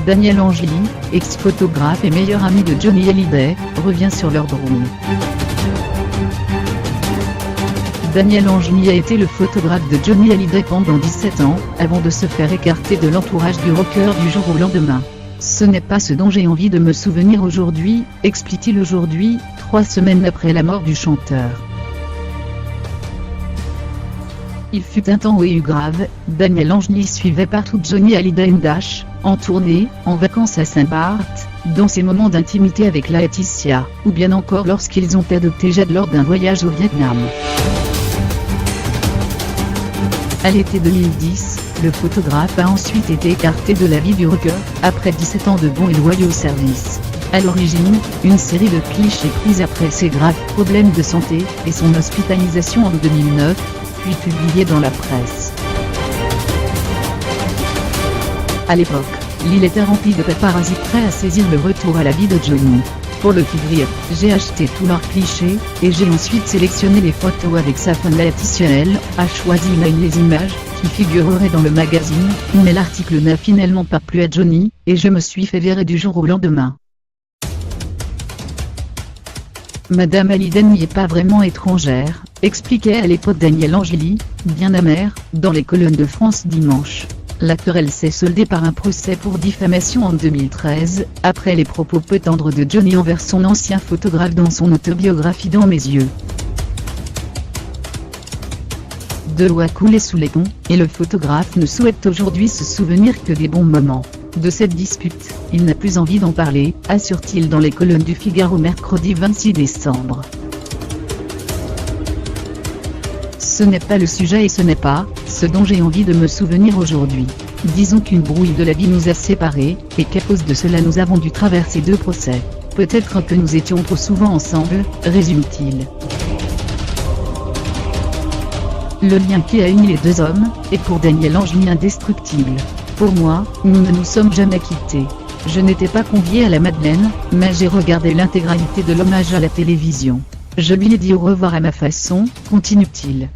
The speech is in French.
Daniel Angeli, ex-photographe et meilleur ami de Johnny Hallyday, revient sur leur brouille. Daniel Angeli a été le photographe de Johnny Hallyday pendant 17 ans, avant de se faire écarter de l'entourage du rocker du jour au lendemain. Ce n'est pas ce dont j'ai envie de me souvenir aujourd'hui, explique-t-il aujourd'hui, 3 semaines après la mort du chanteur. Il fut un temps où il eut grave, Daniel Angeli suivait partout Johnny Hallyday en tournée, en vacances à Saint-Barth, dans ses moments d'intimité avec Laetitia, ou bien encore lorsqu'ils ont adopté Jade lors d'un voyage au Vietnam. À l'été 2010, le photographe a ensuite été écarté de la vie du rocker, après 17 ans de bons et loyaux services. À l'origine, une série de clichés pris après ses graves problèmes de santé, et son hospitalisation en 2009, puis publiés dans la presse. À l'époque, l'île était remplie de paparazzi prêts à saisir le retour à la vie de Johnny. Pour le couvrir, j'ai acheté tous leurs clichés, et j'ai ensuite sélectionné les photos avec sa femme Laetitia. Elle a choisi les images qui figureraient dans le magazine, mais l'article n'a finalement pas plu à Johnny, et je me suis fait virer du jour au lendemain. Madame Hallyday n'y est pas vraiment étrangère, expliquait à l'époque Daniel Angeli, bien amer, dans les colonnes de France Dimanche. La querelle s'est soldée par un procès pour diffamation en 2013, après les propos peu tendres de Johnny envers son ancien photographe dans son autobiographie Dans mes yeux. De l'eau a coulé sous les ponts, et le photographe ne souhaite aujourd'hui se souvenir que des bons moments. De cette dispute, il n'a plus envie d'en parler, assure-t-il dans les colonnes du Figaro mercredi 26 décembre. Ce n'est pas le sujet et ce n'est pas ce dont j'ai envie de me souvenir aujourd'hui. Disons qu'une brouille de la vie nous a séparés, et qu'à cause de cela nous avons dû traverser 2 procès. Peut-être que nous étions trop souvent ensemble, résume-t-il. Le lien qui a uni les 2 hommes est pour Daniel Angeli indestructible. Pour moi, nous ne nous sommes jamais quittés. Je n'étais pas convié à la Madeleine, mais j'ai regardé l'intégralité de l'hommage à la télévision. Je lui ai dit au revoir à ma façon, continue-t-il.